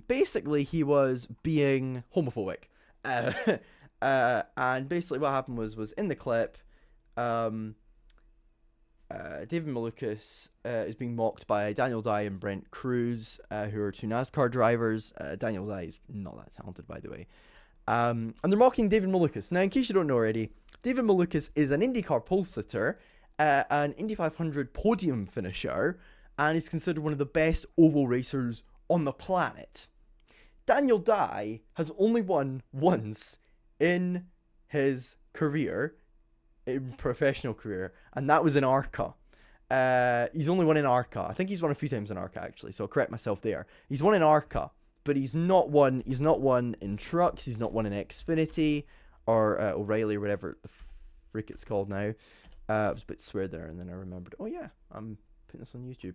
basically he was being homophobic. And basically what happened was in the clip, David Malukas is being mocked by Daniel Dye and Brent Cruz, who are 2 NASCAR drivers. Daniel Dye is not that talented, by the way. And they're mocking David Malukas. Now, in case you don't know already, David Malukas is an IndyCar pole sitter, an Indy 500 podium finisher, and is considered one of the best oval racers on the planet. Daniel Dye has only won once in his career, in professional career, and that was in ARCA. He's only won in ARCA. I think he's won a few times in ARCA, actually, so I'll correct myself there. He's won in ARCA, but he's not won in trucks, he's not won in Xfinity, or O'Reilly, or whatever the freak it's called now. I was a bit swear there, and then I remembered, oh yeah, I'm putting this on YouTube.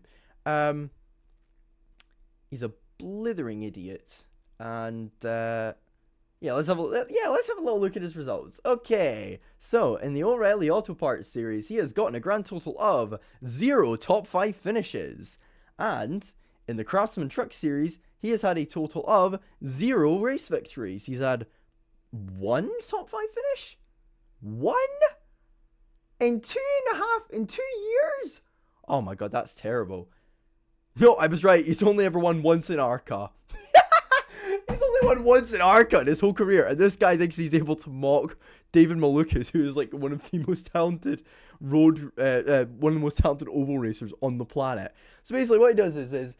He's a blithering idiot, and let's have a little look at his results. Okay, so in the O'Reilly Auto Parts series, he has gotten a grand total of 0 top 5 finishes, and in the Craftsman Truck series, he has had a total of 0 race victories. He's had 1 top 5 finish, 1 in 2 years. Oh my god, that's terrible. No, I was right. He's only ever won once in ARCA. He's only won once in ARCA in his whole career, and this guy thinks he's able to mock David Malukas, who is like one of the most talented one of the most talented oval racers on the planet. So basically, what he does is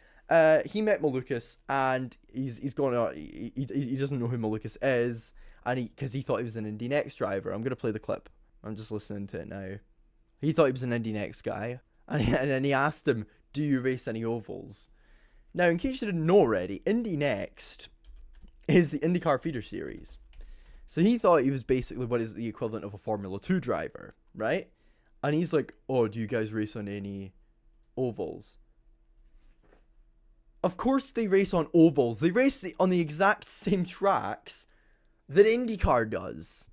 he met Malukas, and he's going out. He doesn't know who Malukas is, and because he thought he was an Indy Next driver. I'm gonna play the clip. I'm just listening to it now. He thought he was an Indy Next guy, and then he asked him, "Do you race any ovals?" Now, in case you didn't know already, Indy Next is the IndyCar feeder series. So he thought he was basically what is the equivalent of a Formula 2 driver, right? And he's like, "Oh, do you guys race on any ovals?" Of course they race on ovals. They race on the exact same tracks that IndyCar does.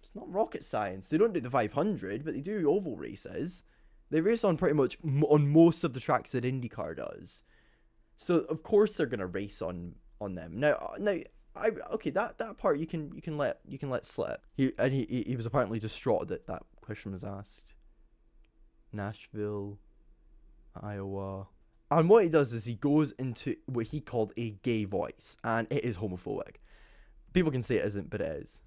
It's not rocket science. They don't do the 500, but they do oval races. They race on pretty much on most of the tracks that IndyCar does. So of course they're gonna race on them. Now, that part you can let slip. He was apparently distraught that question was asked. Nashville, Iowa. And what he does is he goes into what he called a gay voice, and it is homophobic. People can say it isn't, but it is.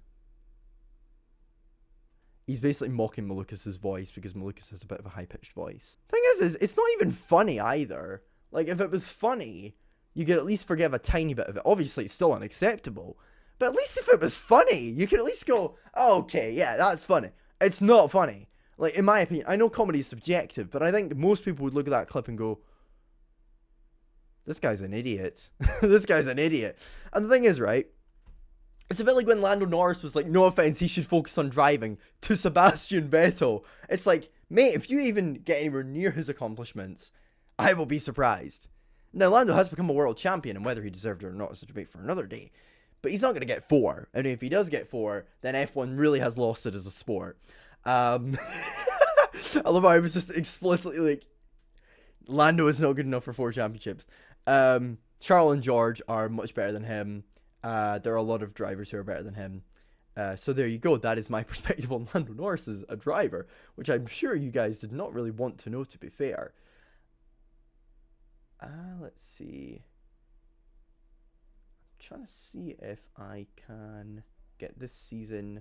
He's basically mocking Malukas' voice because Malukas has a bit of a high-pitched voice. Thing is it's not even funny either. Like, if it was funny, you could at least forgive a tiny bit of it. Obviously, it's still unacceptable. But at least if it was funny, you could at least go, oh, okay, yeah, that's funny. It's not funny. Like, in my opinion, I know comedy is subjective, but I think most people would look at that clip and go, this guy's an idiot. This guy's an idiot. And the thing is, right, It's a bit like when Lando Norris was like, no offense, he should focus on driving, to Sebastian Vettel. It's like, mate, if you even get anywhere near his accomplishments, I will be surprised. Now, Lando has become a world champion, and whether he deserved it or not is a debate for another day. But he's not going to get 4. And if he does get 4, then F1 really has lost it as a sport. I love how I was just explicitly like, Lando is not good enough for 4 championships. Charles and George are much better than him. There are a lot of drivers who are better than him. So there you go. That is my perspective on Lando Norris as a driver, which I'm sure you guys did not really want to know, to be fair. Let's see. I'm trying to see if I can get this season's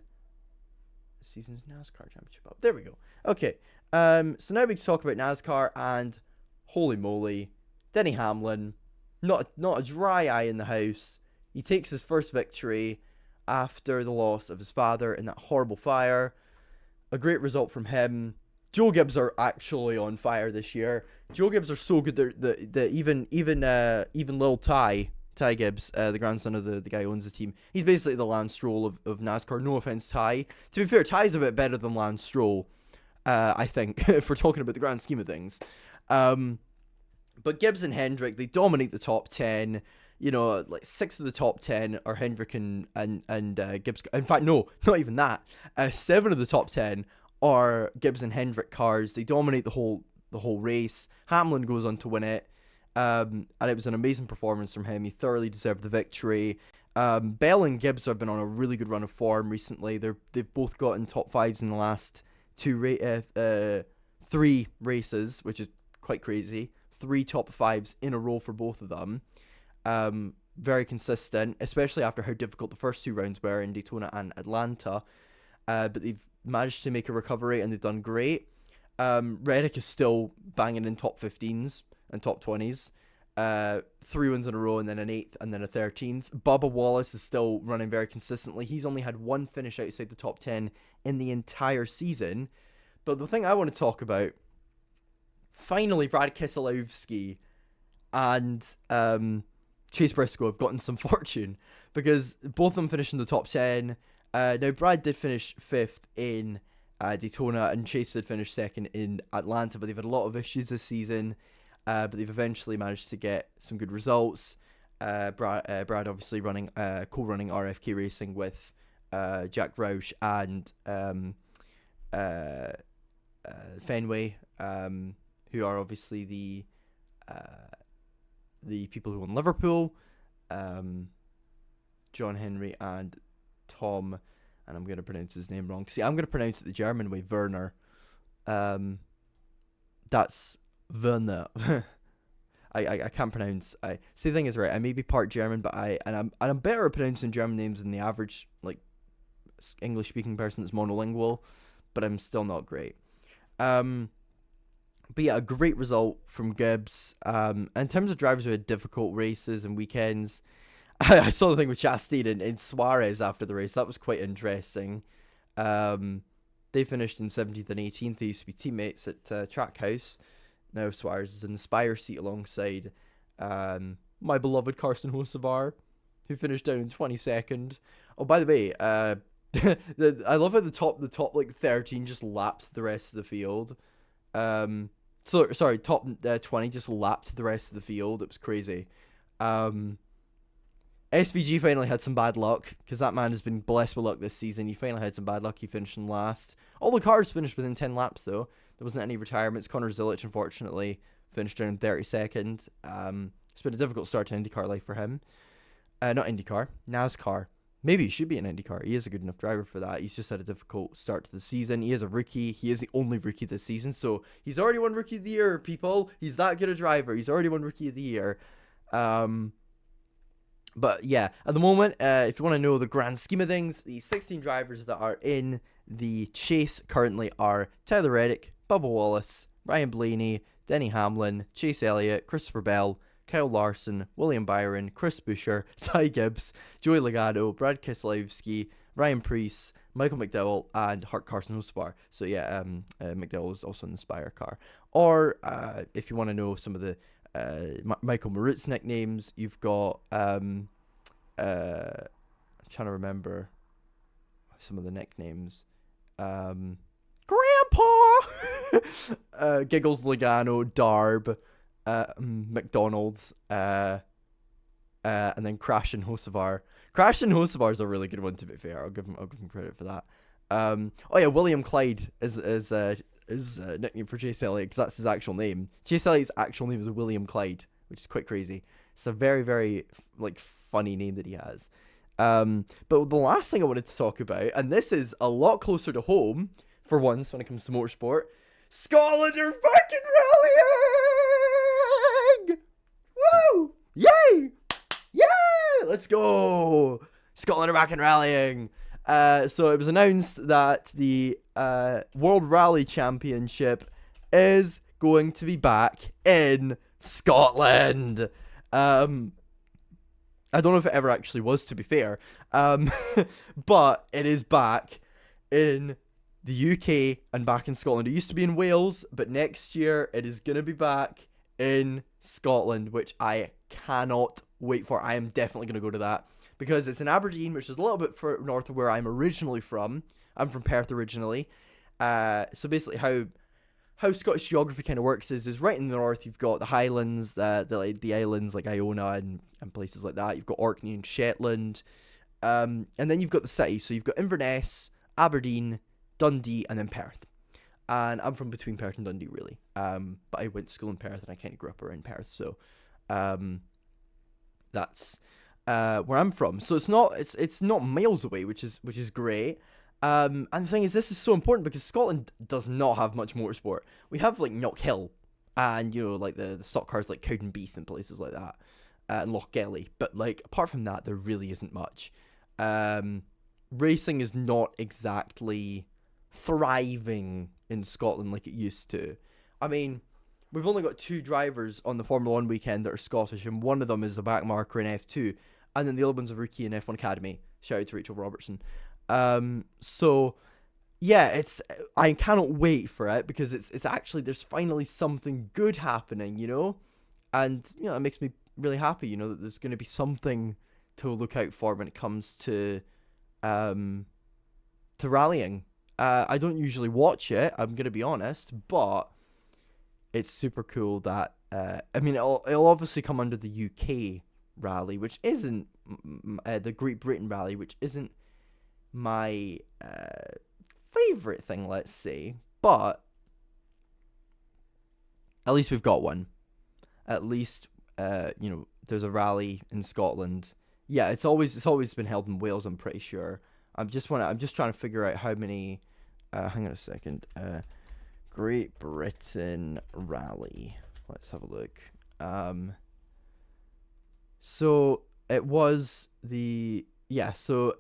NASCAR championship up. There we go. Okay. So now we can talk about NASCAR, and holy moly, Denny Hamlin, not a dry eye in the house. He takes his first victory after the loss of his father in that horrible fire. A great result from him. Joe Gibbs are actually on fire this year. Joe Gibbs are so good that even little Ty Gibbs, the grandson of the guy who owns the team, he's basically the Lance Stroll of NASCAR. No offense, Ty. To be fair, Ty's a bit better than Lance Stroll, I think, if we're talking about the grand scheme of things. But Gibbs and Hendrick, they dominate the top 10. You know, like 6 of the top 10 are Hendrick and Gibbs. In fact, no, not even that. 7 of the top 10 are Gibbs and Hendrick cars. They dominate the whole race. Hamlin goes on to win it, and it was an amazing performance from him. He thoroughly deserved the victory. Bell and Gibbs have been on a really good run of form recently. They've both gotten top 5s in the last 3 races, which is quite crazy. 3 top 5s in a row for both of them. Very consistent, especially after how difficult the first 2 rounds were in Daytona and Atlanta. But they've managed to make a recovery, and they've done great. Reddick is still banging in top 15s and top 20s. 3 wins in a row, and then an 8th, and then a 13th. Bubba Wallace is still running very consistently. He's only had 1 finish outside the top 10 in the entire season. But the thing I want to talk about, finally, Brad Keselowski and Chase Briscoe have gotten some fortune, because both of them finished in the top 10. Now, Brad did finish 5th in Daytona, and Chase did finish 2nd in Atlanta, but they've had a lot of issues this season, but they've eventually managed to get some good results. Brad obviously co-running RFK Racing with Jack Roush and Fenway, who are obviously the people who own Liverpool, John Henry and Tom, and I'm going to pronounce his name wrong. See, I'm going to pronounce it the German way, Werner. That's Werner. I can't pronounce. See, the thing is, right, I may be part German, but I'm better at pronouncing German names than the average like English speaking person that's monolingual, but I'm still not great. But yeah, a great result from Gibbs. In terms of drivers who had difficult races and weekends, I saw the thing with Chastain and Suarez after the race. That was quite interesting. They finished in 17th and 18th. They used to be teammates at Trackhouse. Now Suarez is in the Spire seat alongside my beloved Carson Hocevar, who finished down in 22nd. Oh, by the way, I love how the top like 13 just lapped the rest of the field. Top 20 just lapped the rest of the field. It was crazy. SVG finally had some bad luck, because that man has been blessed with luck this season. He finally had some bad luck. He finished in last. All the cars finished within 10 laps, though. There wasn't any retirements. Connor Zilic, unfortunately, finished down in 32nd. It's been a difficult start to IndyCar life for him. Not IndyCar, NASCAR. Maybe he should be in IndyCar. He is a good enough driver for that. He's just had a difficult start to the season. He is a rookie. He is the only rookie this season. So he's already won Rookie of the Year, people. He's that good a driver. He's already won Rookie of the Year. But yeah, at the moment, if you want to know the grand scheme of things, the 16 drivers that are in the chase currently are Tyler Reddick, Bubba Wallace, Ryan Blaney, Denny Hamlin, Chase Elliott, Christopher Bell, Kyle Larson, William Byron, Chris Buescher, Ty Gibbs, Joey Logano, Brad Keselowski, Ryan Preece, Michael McDowell, and Carson Hocevar. So yeah, McDowell is also in the Spire car. Or if you want to know some of the Michael Marut's nicknames, you've got I'm trying trying to remember some of the nicknames. Grandpa, Giggles, Logano, Darb, McDonald's, and then Crash and Hocevar. Crash and Hocevar is a really good one, to be fair. I'll give him credit for that. Oh yeah, William Clyde is nickname for Chase Elliott, because that's his actual name. Chase Elliott's actual name is William Clyde, which is quite crazy. It's a very, very like funny name that he has. But the last thing I wanted to talk about, and this is a lot closer to home for once when it comes to motorsport, Scotland are fucking rallying! Woo! Yay! Yeah! Let's go! Scotland are back in rallying. So it was announced that the World Rally Championship is going to be back in Scotland. I don't know if it ever actually was, to be fair. But it is back in the UK and back in Scotland. It used to be in Wales, but next year it is going to be back in Scotland, which I cannot wait for. I am definitely going to go to that, because it's in Aberdeen, which is a little bit north of where I'm originally from. I'm from Perth originally. So basically how Scottish geography kind of works is right in the north you've got the Highlands, the islands like Iona and places like that. You've got Orkney and Shetland. And then you've got the city. So you've got Inverness, Aberdeen, Dundee, and then Perth. And I'm from between Perth and Dundee, really. But I went to school in Perth and I kind of grew up around Perth. So that's where I'm from. So it's not miles away, which is great. And the thing is, this is so important because Scotland does not have much motorsport. We have like Knockhill and, you know, like the stock cars like Cowdenbeath and places like that, and Lochgelly. But like apart from that, there really isn't much. Racing is not exactly thriving in Scotland like it used to. I mean, we've only got 2 drivers on the Formula 1 weekend that are Scottish, and one of them is a backmarker in F2, and then the other one's a rookie in F1 Academy. Shout out to Rachel Robertson. So yeah, I cannot wait for it, because it's actually, there's finally something good happening, you know, and you know, it makes me really happy, you know, that there's going to be something to look out for when it comes to rallying. I don't usually watch it, I'm going to be honest, but it's super cool that, I mean, it'll obviously come under the UK rally, which isn't, the Great Britain rally, which isn't my favorite thing, let's say, but at least we've got one. At least, you know, there's a rally in Scotland. Yeah, it's always been held in Wales, I'm pretty sure. I'm just trying to figure out how many. Hang on a second. Great Britain rally. Let's have a look. So it was so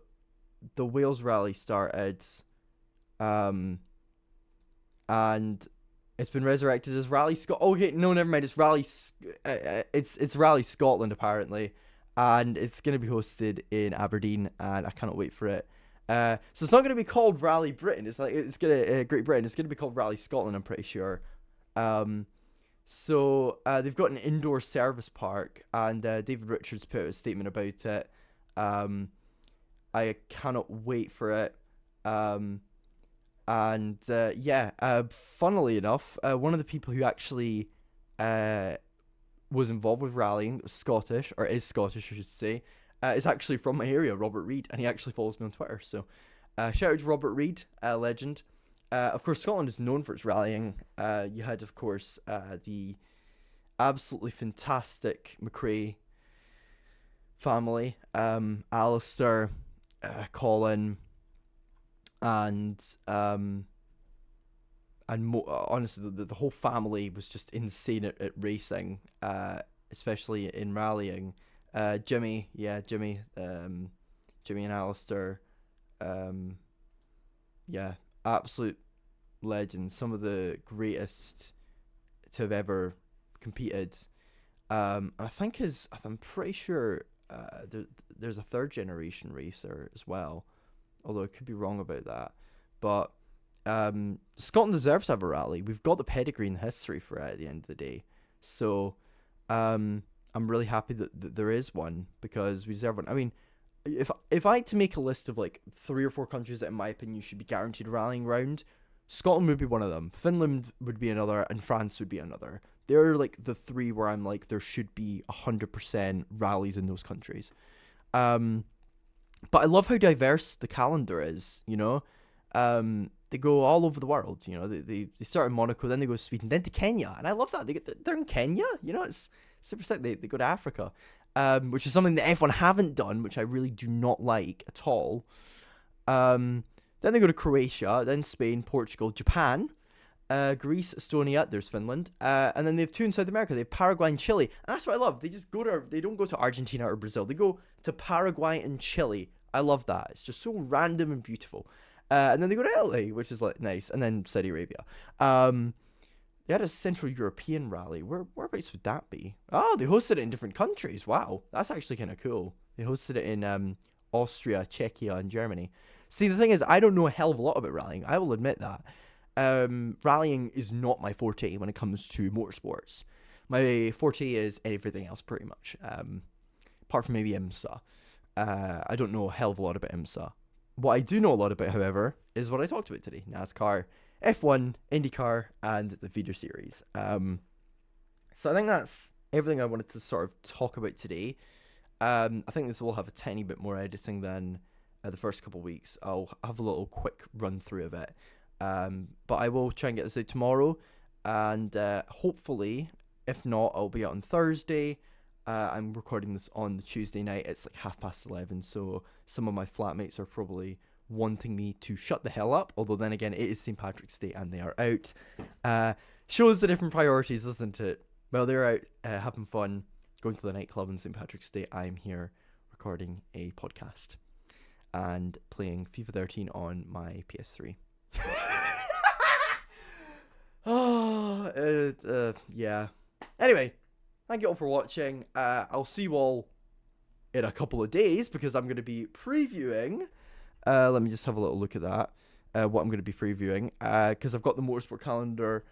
the Wales rally started, and it's been resurrected as Rally Scot. Okay, no, never mind. It's Rally. It's Rally Scotland apparently, and it's gonna be hosted in Aberdeen, and I cannot wait for it. So it's not gonna be called Rally Britain. It's Great Britain. It's gonna be called Rally Scotland, I'm pretty sure. So they've got an indoor service park, and David Richards put out a statement about it. I cannot wait for it. Funnily enough, one of the people who actually was involved with rallying, Scottish, or is Scottish, I should say, is actually from my area, Robert Reid, and he actually follows me on Twitter. So shout out to Robert Reid, legend. Of course, Scotland is known for its rallying. You had, of course, the absolutely fantastic McRae family, Alistair, Colin, and honestly, the whole family was just insane at racing, especially in rallying. Jimmy, Jimmy and Alistair, absolute legends, some of the greatest to have ever competed. I'm pretty sure there's a 3rd generation racer as well, although I could be wrong about that. But Scotland deserves to have a rally. We've got the pedigree and history for it at the end of the day. So I'm really happy that there is one, because we deserve one. I mean, if I had to make a list of like 3 or 4 countries that in my opinion you should be guaranteed rallying round, Scotland would be one of them, Finland would be another, and France would be another. They're like the 3 where I'm like there should be 100% rallies in those countries. But I love how diverse the calendar is, you know. They go all over the world, you know. They start in Monaco, then they go to Sweden, then to Kenya, and I love that. They're in Kenya, you know. It's super sick. They go to Africa, which is something that F1 haven't done, which I really do not like at all. Then they go to Croatia, then Spain, Portugal, Japan, Greece, Estonia, there's Finland, and then they have 2 in South America. They have Paraguay and Chile, and that's what I love. They don't go to Argentina or Brazil. They go to Paraguay and Chile. I love that. It's just so random and beautiful. And then they go to Italy, which is like nice, and then Saudi Arabia. They had a Central European rally. Whereabouts would that be? Oh, they hosted it in different countries. Wow, that's actually kind of cool. They hosted it in Austria, Czechia, and Germany. See, the thing is, I don't know a hell of a lot about rallying. I will admit that. Rallying is not my forte when it comes to motorsports. My forte is everything else, pretty much. Apart from maybe IMSA. I don't know a hell of a lot about IMSA. What I do know a lot about, however, is what I talked about today. NASCAR, F1, IndyCar, and the feeder series. So I think that's everything I wanted to sort of talk about today. I think this will have a tiny bit more editing than the first couple of weeks. I'll have a little quick run through of it. But I will try and get this out tomorrow. And hopefully, if not, I'll be out on Thursday. I'm recording this on the Tuesday night. It's like 11:30, so some of my flatmates are probably wanting me to shut the hell up. Although then again, it is St. Patrick's Day and they are out. Shows the different priorities, doesn't it? Well, they're out having fun, going to the nightclub on St. Patrick's Day. I'm here recording a podcast and playing FIFA 13 on my PS3. Yeah. Anyway. Thank you all for watching. I'll see you all in a couple of days because I'm going to be previewing. Let me just have a little look at that. What I'm going to be previewing. Because I've got the motorsport calendar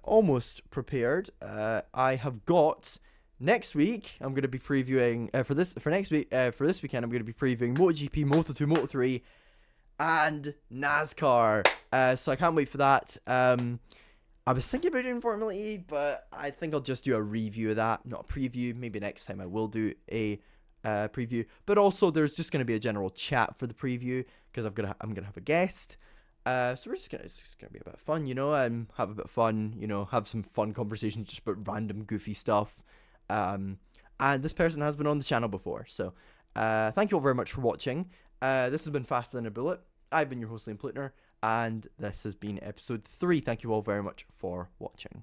almost prepared. I have got next week. I'm going to be previewing for this weekend. I'm going to be previewing MotoGP, Moto2, Moto3, and NASCAR. So I can't wait for that. I was thinking about doing Formula E, but I think I'll just do a review of that, not a preview. Maybe next time I will do a preview. But also, there's just going to be a general chat for the preview because I'm gonna have a guest. So it's just gonna be a bit of fun, you know, and have a bit of fun, you know, have some fun conversations just about random goofy stuff. And this person has been on the channel before, so thank you all very much for watching. This has been Faster Than a Bullet. I've been your host, Liam Ploetner. And this has been episode 3. Thank you all very much for watching.